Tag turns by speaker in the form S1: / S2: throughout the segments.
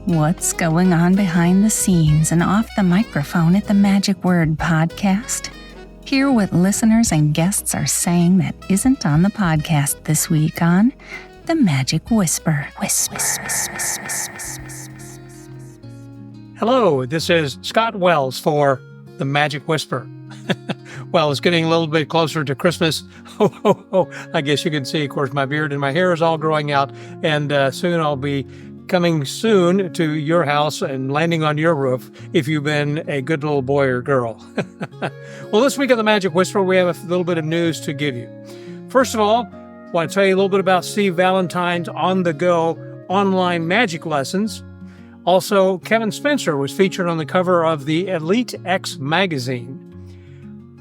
S1: What's going on behind the scenes and off the microphone at the Magic Word podcast? Hear what listeners and guests are saying that isn't on the podcast this week on The Magic Whisper.
S2: Hello, this is Scott Wells for The Magic Whisper. Well, it's getting a little bit closer to Christmas. I guess you can see, of course, my beard and my hair is all growing out, and soon I'll be coming soon to your house and landing on your roof if you've been a good little boy or girl. Well, this week on The Magic Whisper, we have a little bit of news to give you. First of all, I want to tell you a little bit about Steve Valentine's on-the-go online magic lessons. Also, Kevin Spencer was featured on the cover of the Elite X magazine.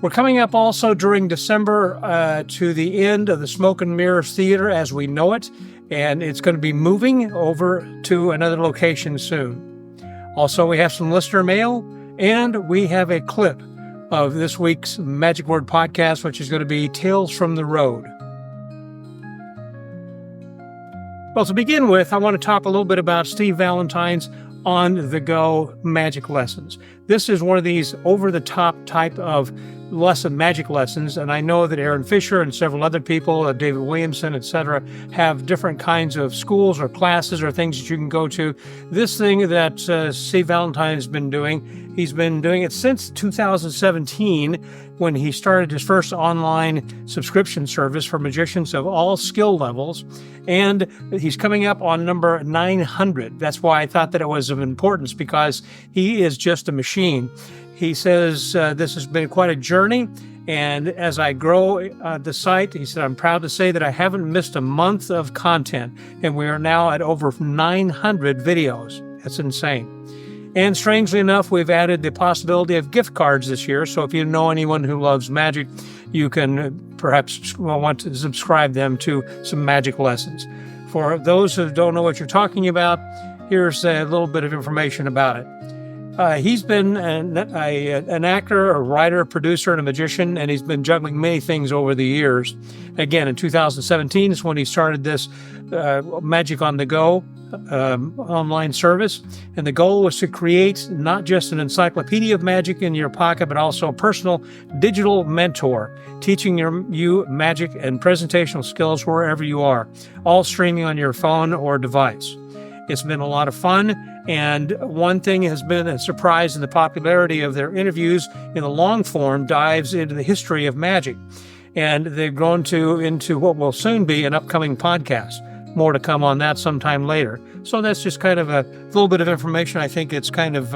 S2: We're coming up also during December to the end of the Smoke and Mirrors Theater as we know it, and it's going to be moving over to another location soon. Also, we have some listener mail, and we have a clip of this week's Magic Word podcast, which is going to be Tales from the Road. Well, to begin with, I want to talk a little bit about Steve Valentine's on-the-go magic lessons. This is one of these over-the-top type of magic lessons, and I know that Aaron Fisher and several other people, David Williamson, etc., have different kinds of schools or classes or things that you can go to. This thing that Steve Valentine has been doing, he's been doing it since 2017 when he started his first online subscription service for magicians of all skill levels, and he's coming up on number 900. That's why I thought that it was of importance, because he is just a machine. He says, this has been quite a journey, and as I grow the site, he said, I'm proud to say that I haven't missed a month of content, and we are now at over 900 videos. That's insane. And strangely enough, we've added the possibility of gift cards this year, so if you know anyone who loves magic, you can perhaps want to subscribe them to some magic lessons. For those who don't know what you're talking about, here's a little bit of information about it. He's been an actor, a writer, a producer, and a magician, and he's been juggling many things over the years. Again, in 2017 is when he started this Magic on the Go online service, and the goal was to create not just an encyclopedia of magic in your pocket, but also a personal digital mentor, teaching you magic and presentational skills wherever you are, all streaming on your phone or device. It's been a lot of fun, and one thing has been a surprise in the popularity of their interviews in the long form dives into the history of magic, and they've grown into what will soon be an upcoming podcast. More to come on that sometime later. So that's just kind of a little bit of information. I think it's kind of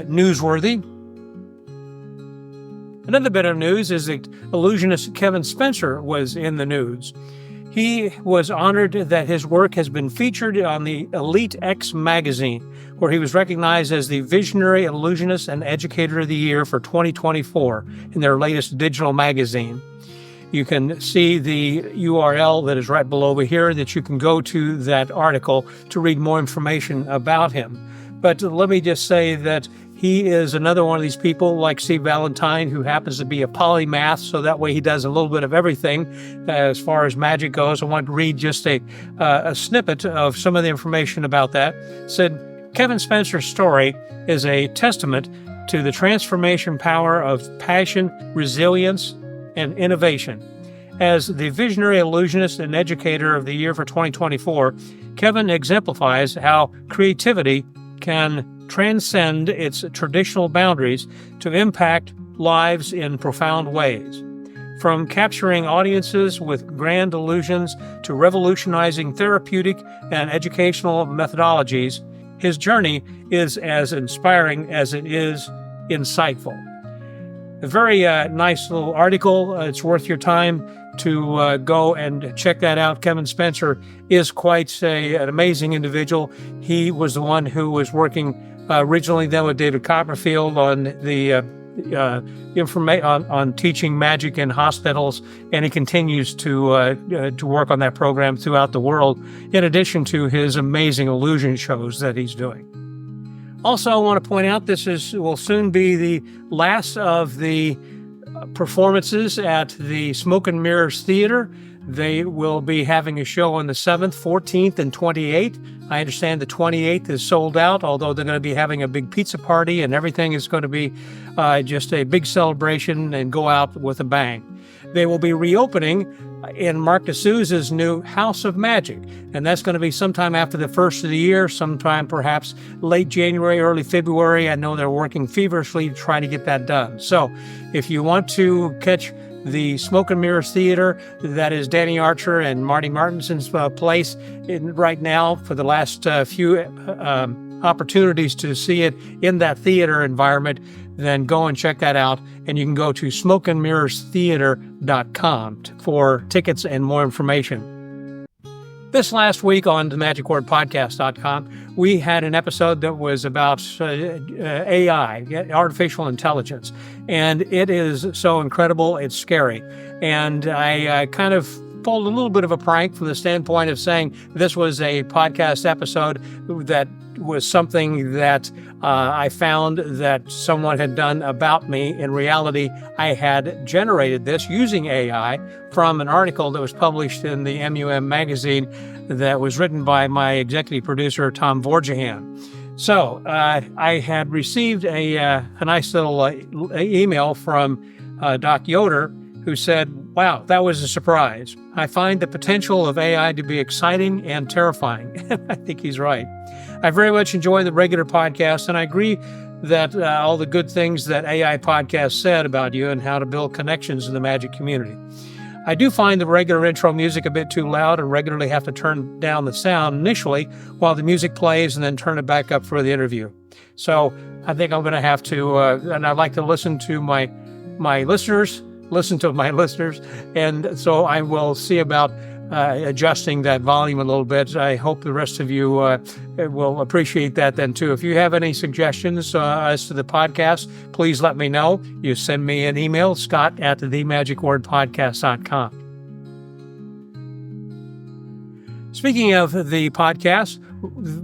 S2: newsworthy. Another bit of news is that illusionist Kevin Spencer was in the news. He was honored that his work has been featured on the Elite X magazine, where he was recognized as the Visionary Illusionist and Educator of the Year for 2024 in their latest digital magazine. You can see the URL that is right below over here that you can go to that article to read more information about him. But let me just say that he is another one of these people like Steve Valentine who happens to be a polymath, so that way he does a little bit of everything as far as magic goes. I want to read just a snippet of some of the information about that. It said, Kevin Spencer's story is a testament to the transformation power of passion, resilience, and innovation. As the Visionary Illusionist and Educator of the Year for 2024, Kevin exemplifies how creativity can transcend its traditional boundaries to impact lives in profound ways. From capturing audiences with grand illusions to revolutionizing therapeutic and educational methodologies, his journey is as inspiring as it is insightful. A very nice little article. It's worth your time to go and check that out. Kevin Spencer is quite an amazing individual. He was the one who was working originally then with David Copperfield on the on teaching magic in hospitals, and he continues to work on that program throughout the world, in addition to his amazing illusion shows that he's doing. Also, I want to point out this will soon be the last of the performances at the Smoke and Mirrors Theater. They will be having a show on the 7th, 14th, and 28th I understand the 28th is sold out, although they're going to be having a big pizza party and everything is going to be just a big celebration and go out with a bang. They will be reopening in Mark D'Souza's new House of Magic, and that's going to be sometime after the first of the year, sometime perhaps late January, early February. I know they're working feverishly to try to get that done. So if you want to catch the Smoke and Mirrors Theater, that is Danny Archer and Marty Martinson's place right now for the last few opportunities to see it in that theater environment, then go and check that out. And you can go to smokeandmirrorstheater.com for tickets and more information. This last week on the magicwordpodcast.com, we had an episode that was about AI, artificial intelligence. And it is so incredible, it's scary. And I kind of pulled a little bit of a prank from the standpoint of saying this was a podcast episode that was something that I found that someone had done about me. In reality, I had generated this using AI from an article that was published in the MUM magazine that was written by my executive producer, Tom Vorjahan. So I had received a nice little email from Doc Yoder, who said, "Wow, that was a surprise. I find the potential of AI to be exciting and terrifying." I think he's right. I very much enjoy the regular podcast, and I agree that all the good things that AI podcast said about you and how to build connections in the magic community. I do find the regular intro music a bit too loud and regularly have to turn down the sound initially while the music plays and then turn it back up for the interview. So I think I'm going to have to, and I'd like to listen to my listeners, and so I will see about adjusting that volume a little bit. I hope the rest of you will appreciate that then too. If you have any suggestions as to the podcast, please let me know. You send me an email, scott@themagicwordpodcast.com. Speaking of the podcast,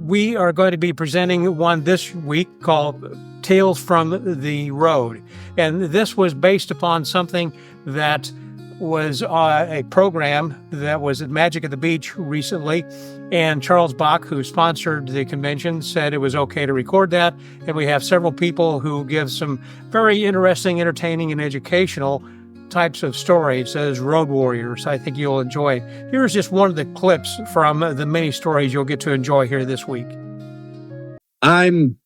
S2: we are going to be presenting one this week called Tales from the Road. And this was based upon something that was a program that was at Magic at the Beach recently. And Charles Bach, who sponsored the convention, said it was okay to record that. And we have several people who give some very interesting, entertaining, and educational types of stories as road warriors. I think you'll enjoy. Here's just one of the clips from the many stories you'll get to enjoy here this week.
S3: I'm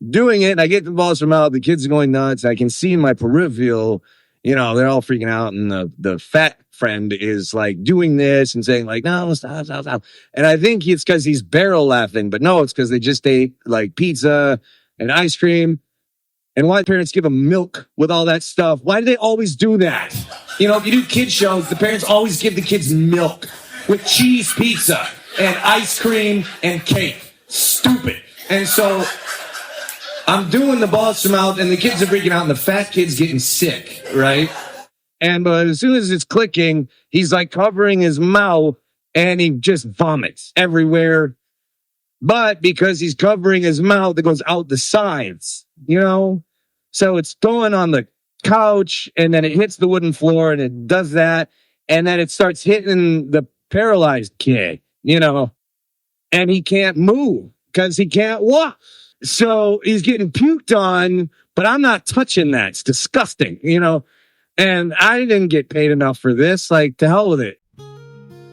S3: doing it, and I get the balls from out. The kids are going nuts. I can see in my peripheral, they're all freaking out, and the fat friend is like doing this and saying like, no, stop. And I think it's because he's barrel laughing, but no, it's because they just ate like pizza and ice cream. And why parents give them milk with all that stuff? Why do they always do that? If you do kid shows, the parents always give the kids milk with cheese pizza and ice cream and cake. Stupid. And so I'm doing the balls from out, and the kids are freaking out, and the fat kid's getting sick, right? And as soon as it's clicking, he's like covering his mouth, and he just vomits everywhere. But because he's covering his mouth, it goes out the sides, So it's going on the couch, and then it hits the wooden floor, and it does that, and then it starts hitting the paralyzed kid, and he can't move because he can't walk. So he's getting puked on, but I'm not touching that. It's disgusting, and I didn't get paid enough for this. Like, to hell with it.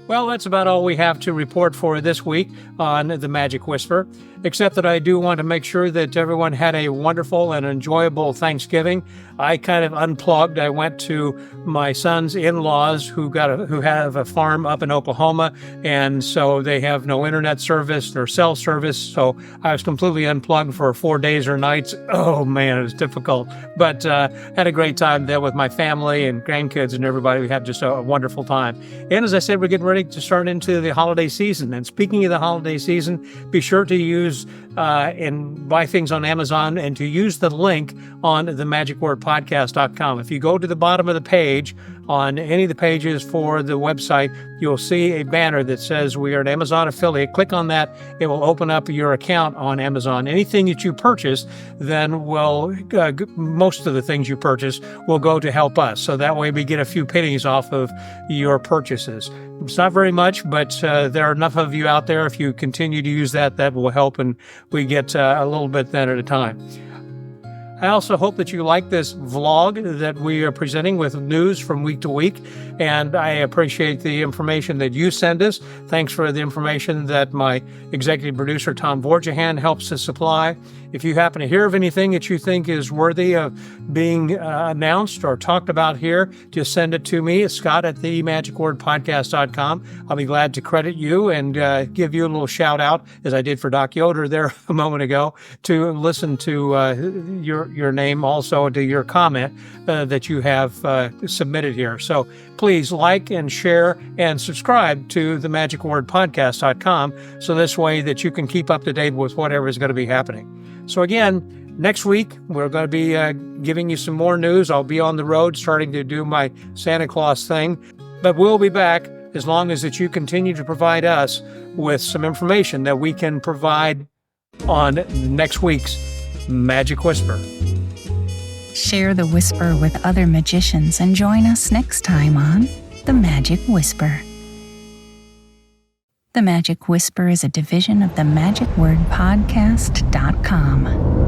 S2: Well, that's about all we have to report for this week on The Magic Whisper, except that I do want to make sure that everyone had a wonderful and enjoyable Thanksgiving. I kind of unplugged. I went to my son's in-laws who have a farm up in Oklahoma, and so they have no internet service or cell service, so I was completely unplugged for 4 days or nights. Oh, man, it was difficult, but had a great time there with my family and grandkids and everybody. We had just a wonderful time. And as I said, we're getting ready to start into the holiday season. And speaking of the holiday season, be sure to use and buy things on Amazon and to use the link on themagicwordpodcast.com. If you go to the bottom of the page on any of the pages for the website, you'll see a banner that says we are an Amazon affiliate. Click on that. It will open up your account on Amazon. Anything that you purchase then will, most of the things you purchase will go to help us. So that way we get a few pennies off of your purchases. It's not very much, but there are enough of you out there. If you continue to use that, that will help, and we get a little bit then at a time. I also hope that you like this vlog that we are presenting with news from week to week, and I appreciate the information that you send us. Thanks for the information that my executive producer, Tom Vorjahan, helps to supply. If you happen to hear of anything that you think is worthy of being announced or talked about here, just send it to me at scott@themagicwordpodcast.com. I'll be glad to credit you and give you a little shout out, as I did for Doc Yoder there a moment ago, to listen to your name also, to your comment that you have submitted here. So please like and share and subscribe to themagicwordpodcast.com, so this way that you can keep up to date with whatever is going to be happening. So again, next week, we're going to be giving you some more news. I'll be on the road starting to do my Santa Claus thing, but we'll be back as long as that you continue to provide us with some information that we can provide on next week's Magic Whisper.
S1: Share the whisper with other magicians and join us next time on The Magic Whisper. The Magic Whisper is a division of the MagicWordPodcast.com.